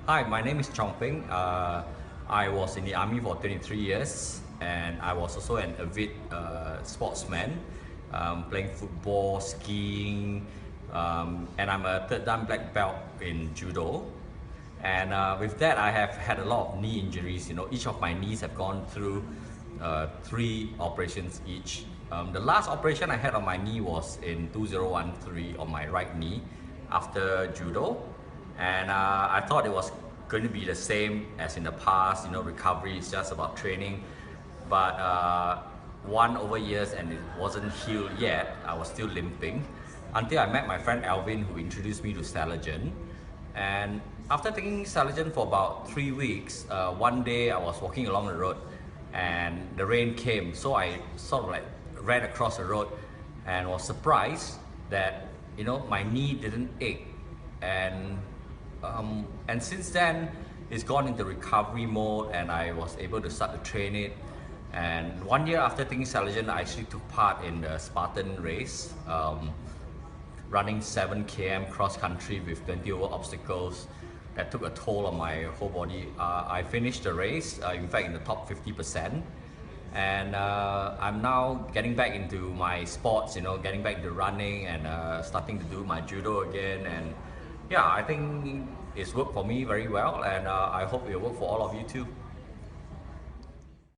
Hi, my name is Chong Pheng. I was in the army for 23 years and I was also an avid sportsman, playing football, skiing, and I'm a third dan black belt in judo. And with that, I have had a lot of knee injuries. Each of my knees have gone through 3 operations each. The last operation I had on my knee was in 2013 on my right knee after judo. And I thought it was going to be the same as in the past. Recovery is just about training. But one over years and it wasn't healed yet. I was still limping until I met my friend Alvin, who introduced me to Celergen. And after taking Celergen for about 3 weeks, one day I was walking along the road and the rain came. So I sort of like ran across the road and was surprised that my knee didn't ache. And since then it's gone into recovery mode and I was able to start to train it. And 1 year after taking Celergen, I actually took part in the Spartan race, running 7 km cross country with 20 over obstacles. That took a toll on my whole body. I finished the race, in fact in the top 50%. And I'm now getting back into my sports, getting back into running and starting to do my judo again. And yeah, I think it's worked for me very well, and I hope it will work for all of you too.